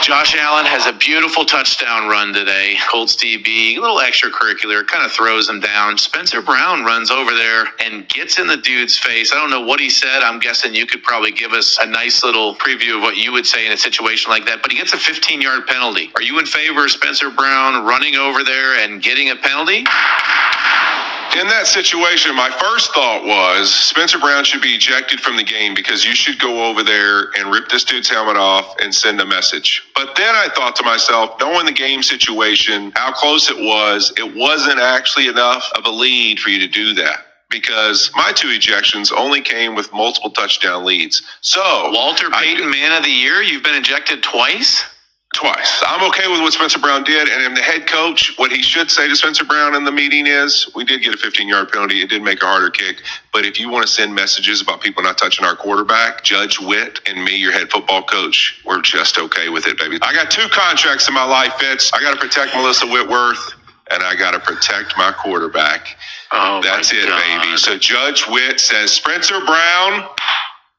Josh Allen has a beautiful touchdown run today. Colts DB, a little extracurricular, kind of throws him down. Spencer Brown runs over there and gets in the dude's face. I don't know what he said. I'm guessing you could probably give us a nice little preview of what you would say in a situation like that. But he gets a 15-yard penalty. Are you in favor of Spencer Brown running over there and getting a penalty? In that situation, my first thought was Spencer Brown should be ejected from the game because you should go over there and rip this dude's helmet off and send a message. But then I thought to myself, knowing the game situation, how close it wasn't actually enough of a lead for you to do that. Because my 2 ejections only came with multiple touchdown leads. So Walter Payton, Man of the Year, you've been ejected twice? Twice. I'm okay with what Spencer Brown did. And the head coach, what he should say to Spencer Brown in the meeting is, we did get a 15-yard penalty. It did make a harder kick. But if you want to send messages about people not touching our quarterback, Judge Witt and me, your head football coach, we're just okay with it, baby. I got 2 contracts in my life, Fitz. I got to protect Melissa Whitworth, and I got to protect my quarterback. Oh, that's it, God. baby. So Judge Witt says, Spencer Brown,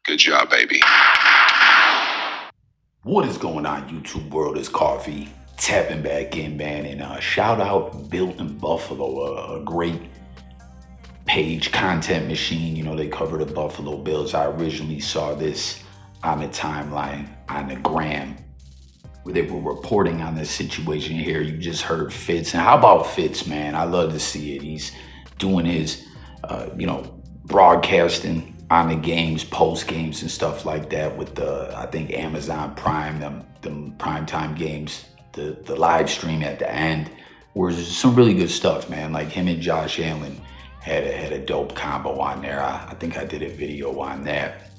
good job, baby. What is going on, YouTube world? It's Coffee tapping back in, man. And shout out Built in Buffalo, a great page, content machine. You know, they cover the Buffalo Bills. I originally saw this on the timeline on the gram where they were reporting on this situation here. You just heard Fitz. And how about Fitz, man? I love to see it. He's doing his, broadcasting on the games, post games and stuff like that with the, I think Amazon Prime, them primetime games, the live stream at the end, where there's some really good stuff, man. Like him and Josh Allen had a dope combo on there. I think I did a video on that.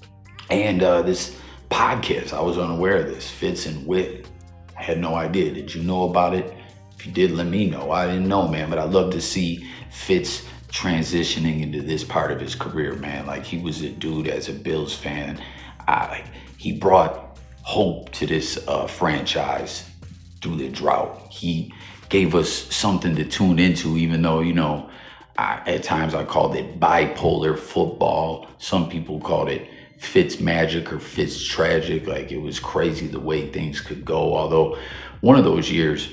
And this podcast, I was unaware of this, Fitz and Witt. I had no idea. Did you know about it? If you did, let me know. I didn't know, man, but I love to see Fitz transitioning into this part of his career, man. Like, he was a dude as a Bills fan. He brought hope to this franchise through the drought. He gave us something to tune into, even though, you know, at times I called it bipolar football. Some people called it Fitz magic or Fitz tragic. Like, it was crazy the way things could go. Although one of those years,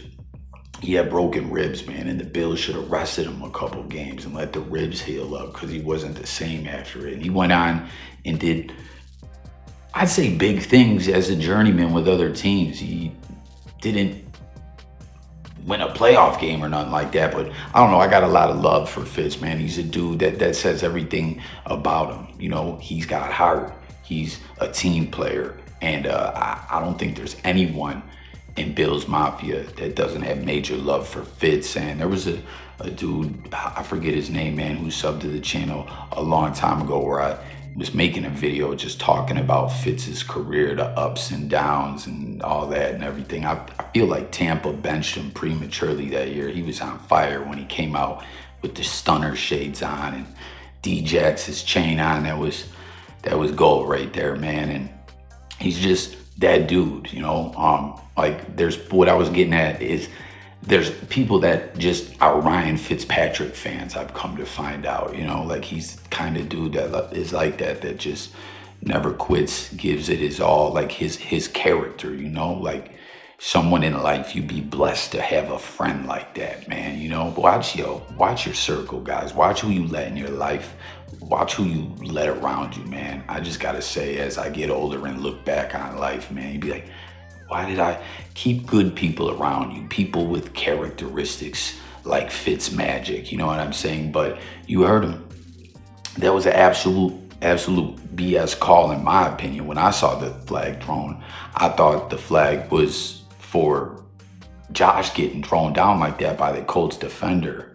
he had broken ribs, man, and the Bills should have rested him a couple games and let the ribs heal up because he wasn't the same after it. And he went on and did, I'd say, big things as a journeyman with other teams. He didn't win a playoff game or nothing like that, but I don't know. I got a lot of love for Fitz, man. He's a dude that says everything about him. You know, he's got heart. He's a team player. And I don't think there's anyone in Billsmafia that doesn't have major love for Fitz. And there was a dude, I forget his name, man, who subbed to the channel a long time ago where I was making a video just talking about Fitz's career, the ups and downs and all that and everything. I feel like Tampa benched him prematurely that year. He was on fire when he came out with the stunner shades on and D-Jax's chain on. That was gold right there, man. And he's just that dude, you know. Like, there's, what I was getting at is there's people that just are Ryan Fitzpatrick fans, I've come to find out, you know. Like, he's the kind of dude that is like that just never quits, gives it his all, like his character, you know. Like, someone in life, you'd be blessed to have a friend like that, man, you know. Watch your circle, guys. Watch who you let in your life. Watch who you let around you, man. I just gotta say, as I get older and look back on life, man, you'd be like, why did I keep good people around you? People with characteristics like Fitz magic, you know what I'm saying? But you heard him. That was an absolute BS call, in my opinion. When I saw the flag thrown, I thought the flag was for Josh getting thrown down like that by the Colts defender.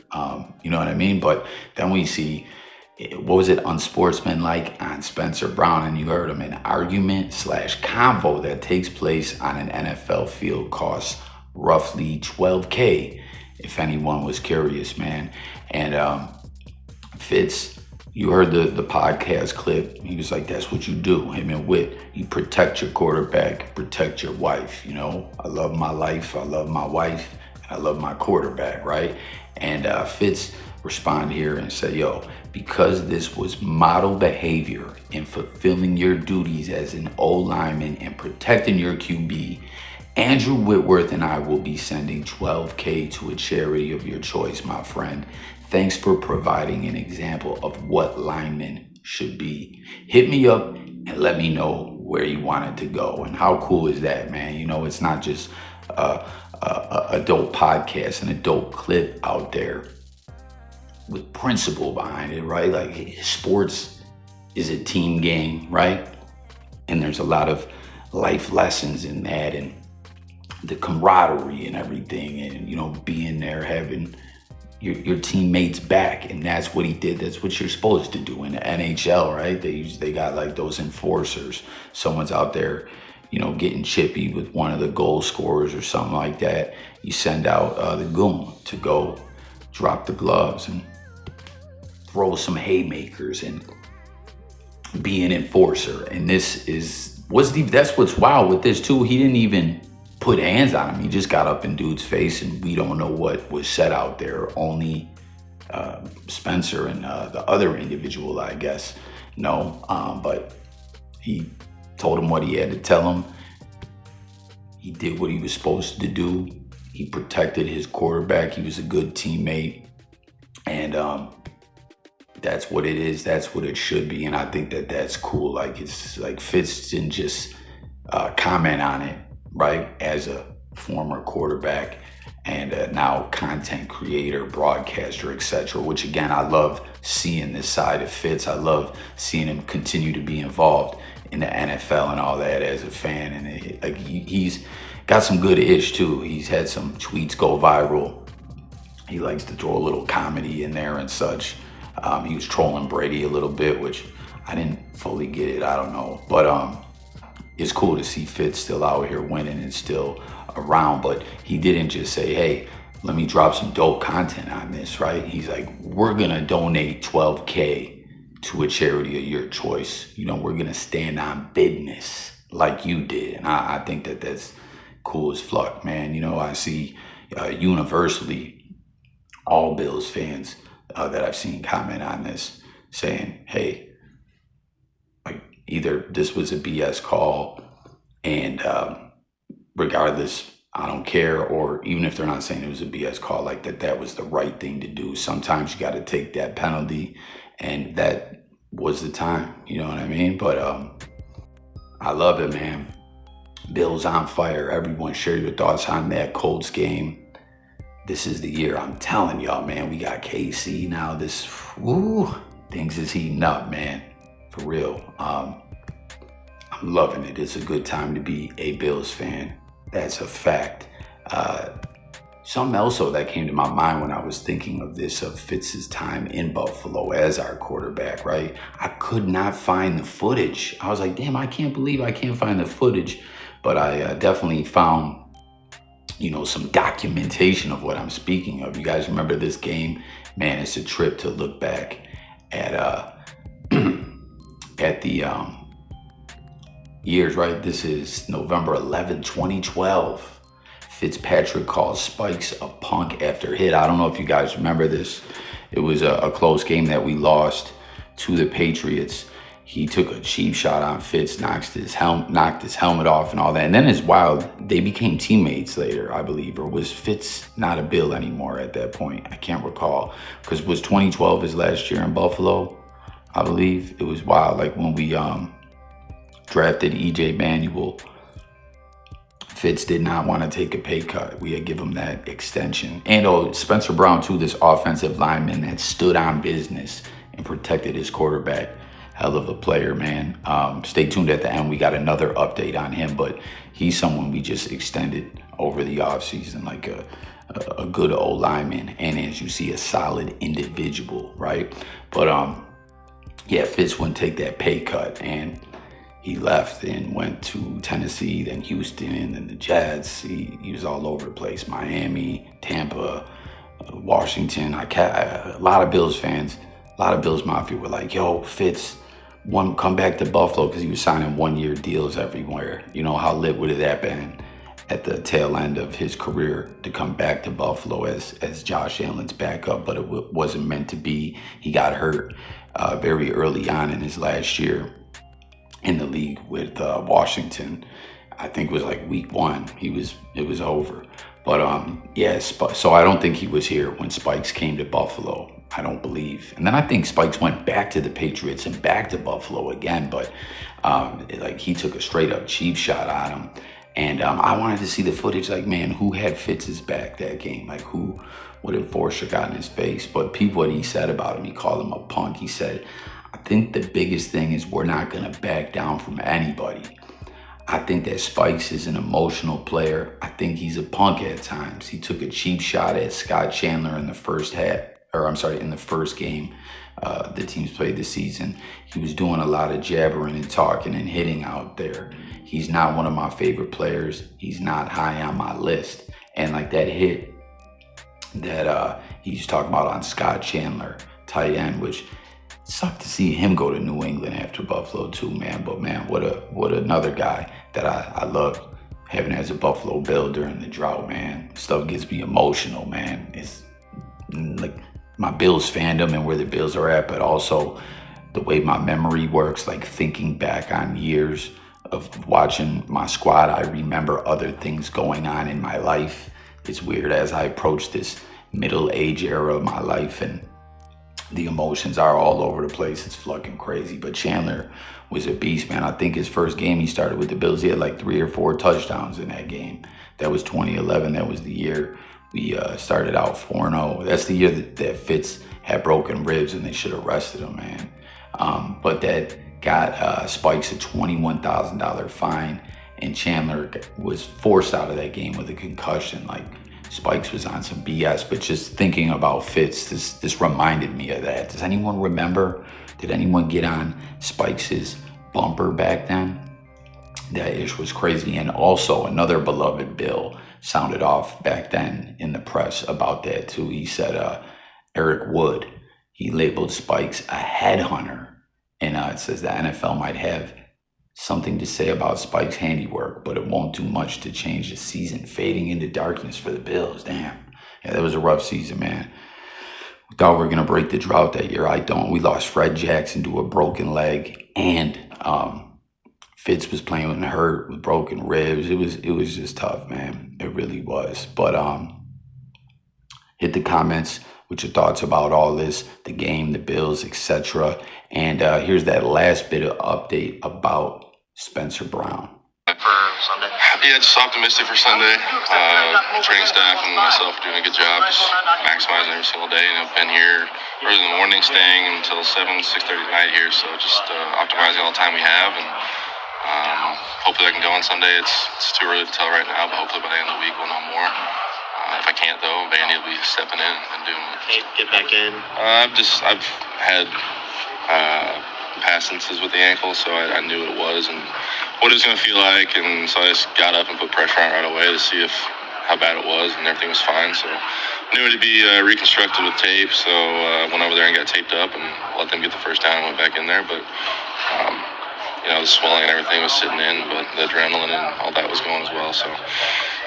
You know what I mean? But then we see, what was it, unsportsmanlike on Spencer Brown, and you heard him, an argument / convo that takes place on an NFL field costs roughly $12K, if anyone was curious, man. And Fitz, you heard the podcast clip. He was like, that's what you do, him and Witt. You protect your quarterback, protect your wife. You know, I love my life, I love my wife, and I love my quarterback, right? And Fitz respond here and say, yo, because this was model behavior in fulfilling your duties as an O lineman and protecting your QB, Andrew Whitworth and I will be sending $12K to a charity of your choice, my friend. Thanks for providing an example of what linemen should be. Hit me up and let me know where you want it to go. And how cool is that, man? You know, it's not just a dope podcast and a dope clip out there with principle behind it, right? Like, sports is a team game, right? And there's a lot of life lessons in that, and the camaraderie and everything, and, you know, being there, having your teammates back. And that's what he did. That's what you're supposed to do in the NHL, right? They got like those enforcers. Someone's out there, you know, getting chippy with one of the goal scorers or something like that. You send out the goon to go drop the gloves and throw some haymakers and be an enforcer. And that's what's wild with this too. He didn't even put hands on him. He just got up in dude's face, and we don't know what was said out there. Only Spencer and the other individual, I guess, know. But he told him what he had to tell him. He did what he was supposed to do. He protected his quarterback. He was a good teammate. And that's what it is. That's what it should be. And I think that's cool. Like, it's like Fitz didn't just comment on it, right? As a former quarterback and now content creator, broadcaster, etc. Which, again, I love seeing this side of Fitz. I love seeing him continue to be involved in the NFL and all that as a fan. And he's got some good ish too. He's had some tweets go viral. He likes to throw a little comedy in there and such. He was trolling Brady a little bit, which I didn't fully get it. I don't know. But it's cool to see Fitz still out here winning and still around. But he didn't just say, hey, let me drop some dope content on this, right? He's like, we're going to donate $12K to a charity of your choice. You know, we're going to stand on Bidness like you did. And I think that's cool as fuck, man. You know, I see universally all Bills fans that I've seen comment on this saying, hey, like, either this was a BS call and regardless, I don't care, or even if they're not saying it was a BS call, like that was the right thing to do. Sometimes you got to take that penalty, and that was the time, you know what I mean? But I love it, man. Bills on fire. Everyone share your thoughts on that Colts game. This is the year. I'm telling y'all, man, we got KC now. Things is heating up, man. For real. I'm loving it. It's a good time to be a Bills fan. That's a fact. Something else though that came to my mind when I was thinking of this, of Fitz's time in Buffalo as our quarterback, right? I could not find the footage. I was like, damn, I can't believe I can't find the footage. But I definitely found, you know, some documentation of what I'm speaking of. You guys remember this game? Man, it's a trip to look back at at the years, right? This is November 11, 2012. Fitzpatrick calls Spikes a punk after hit. I don't know if you guys remember this. It was a close game that we lost to the Patriots. He took a cheap shot on Fitz, knocked his helmet off and all that. And then it's wild. They became teammates later, I believe. Or was Fitz not a Bill anymore at that point? I can't recall. Because was 2012 his last year in Buffalo? I believe. It was wild. Like when we drafted E.J. Manuel, Fitz did not want to take a pay cut. We had given him that extension. And Spencer Brown too, this offensive lineman that stood on business and protected his quarterback. Hell of a player, man. Stay tuned at the end. We got another update on him, but he's someone we just extended over the offseason, like a good old lineman. And as you see, a solid individual, right? But yeah, Fitz wouldn't take that pay cut, and he left and went to Tennessee, then Houston, and the Jets. He was all over the place. Miami, Tampa, Washington. A lot of Bills fans, a lot of Bills Mafia were like, yo, Fitz, come back to Buffalo, because he was signing one-year deals everywhere. You know, how lit would it have been at the tail end of his career to come back to Buffalo as Josh Allen's backup, but it wasn't meant to be. He got hurt very early on in his last year in the league with Washington. I think it was like week 1. It was over. But yeah, so I don't think he was here when Spikes came to Buffalo. I don't believe. And then I think Spikes went back to the Patriots and back to Buffalo again. But like he took a straight up cheap shot at him. And I wanted to see the footage. Like, man, who had Fitz's back that game? Like, who would enforcer got in his face? But people, what he said about him, he called him a punk. He said, I think the biggest thing is we're not going to back down from anybody. I think that Spikes is an emotional player. I think he's a punk at times. He took a cheap shot at Scott Chandler in the first game the teams played this season. He was doing a lot of jabbering and talking and hitting out there. He's not one of my favorite players. He's not high on my list. And like that hit that he's talking about on Scott Chandler, tight end, which sucked to see him go to New England after Buffalo too, man. But man, what another guy that I love having as a Buffalo Bill during the drought, man. Stuff gets me emotional, man. It's like my Bills fandom and where the Bills are at, but also the way my memory works, like thinking back on years of watching my squad. I remember other things going on in my life. It's weird as I approach this middle age era of my life, and the emotions are all over the place. It's fucking crazy. But Chandler was a beast, man. I think his first game he started with the Bills, he had like 3 or 4 touchdowns in that game. That was 2011. That was the year we started out 4-0. That's the year that Fitz had broken ribs and they should have arrested him, man. But that got Spikes a $21,000 fine, and Chandler was forced out of that game with a concussion. Like, Spikes was on some BS, but just thinking about Fitz, this reminded me of that. Does anyone remember? Did anyone get on Spikes' bumper back then? That ish was crazy. And also another beloved Bill sounded off back then in the press about that too. He said Eric Wood, he labeled Spikes a headhunter. And it says the NFL might have something to say about Spike's handiwork, but it won't do much to change the season fading into darkness for the Bills. Damn. Yeah, that was a rough season, man. We thought we were going to break the drought that year. I don't. We lost Fred Jackson to a broken leg, and Fitz was playing with hurt with broken ribs. It was just tough, man. It really was. But hit the comments with your thoughts about all this, the game, the Bills, etc. And here's that last bit of update about Spencer Brown. For Sunday? Yeah, just optimistic for Sunday. Training staff and myself are doing a good job, just maximizing every single day. Been here early in the morning, staying until 6:30 tonight here, so just optimizing all the time we have, and hopefully I can go on Sunday. It's too early to tell right now, but hopefully by the end of the week we'll know more. If I can't though, Vandy will be stepping in and doing it. Okay, get back in. I've had past instances with the ankle, so I knew what it was and what it was going to feel like, and so I just got up and put pressure on it right away to see how bad it was, and everything was fine. So I knew it would be reconstructed with tape, so went over there and got taped up and let them get the first down and went back in there. But the swelling and everything was sitting in, but the adrenaline and all that was going as well. So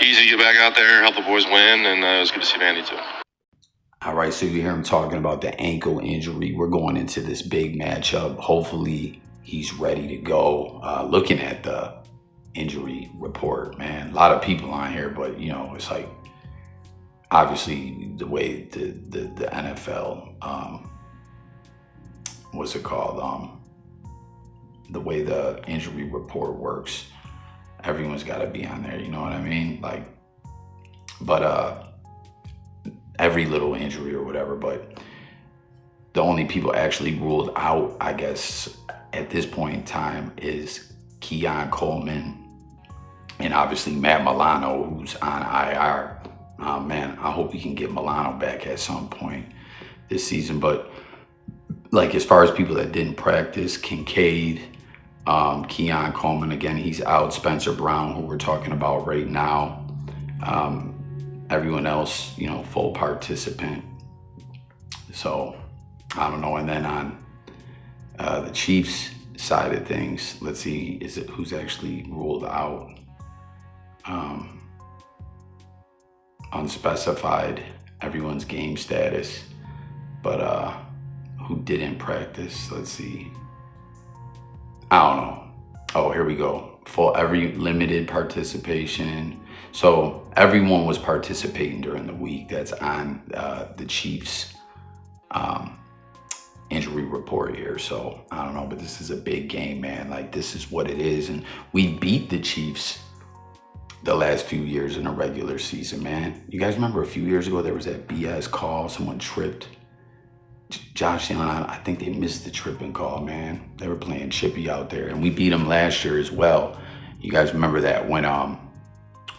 easy to get back out there, help the boys win, and it was good to see Vandy too. All right, so you hear him talking about the ankle injury. We're going into this big matchup. Hopefully he's ready to go. Looking at the injury report, man, a lot of people on here, but it's like obviously the way the NFL, what's it called? The way the injury report works, everyone's got to be on there. You know what I mean? Like, but every little injury or whatever, but the only people actually ruled out, I guess, at this point in time is Keon Coleman and obviously Matt Milano, who's on IR. Man, I hope we can get Milano back at some point this season. But like, as far as people that didn't practice, Kincaid, Keon Coleman, again, he's out. Spencer Brown, who we're talking about right now. Everyone else, full participant. So I don't know. And then on the Chiefs side of things, let's see, who's actually ruled out? Unspecified, everyone's game status, but who didn't practice? Let's see. I don't know. Oh, here we go. for every limited participation. So everyone was participating during the week that's on the Chiefs injury report here. So I don't know, but this is a big game, man. Like, this is what it is. And we beat the Chiefs the last few years in a regular season, man. You guys remember a few years ago, there was that BS call, someone tripped. Josh Allen, I think they missed the tripping call, man. They were playing chippy out there, and we beat them last year as well. You guys remember that when,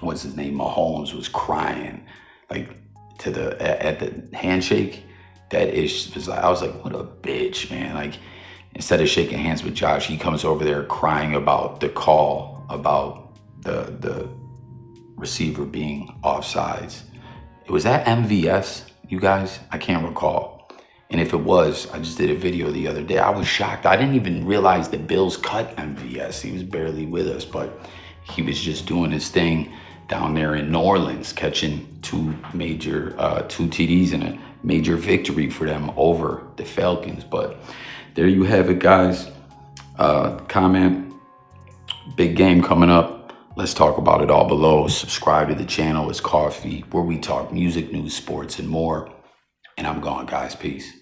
what's his name, Mahomes was crying, like, at the handshake? That was like, I was like, what a bitch, man. Like, instead of shaking hands with Josh, he comes over there crying about the call, about the receiver being offsides. Was that MVS, you guys? I can't recall. And if it was, I just did a video the other day. I was shocked. I didn't even realize the Bills cut MVS. He was barely with us, but he was just doing his thing down there in New Orleans, catching two TDs and a major victory for them over the Falcons. But there you have it, guys. Comment. Big game coming up. Let's talk about it all below. Subscribe to the channel. It's Coffee, where we talk music, news, sports, and more. And I'm gone, guys. Peace.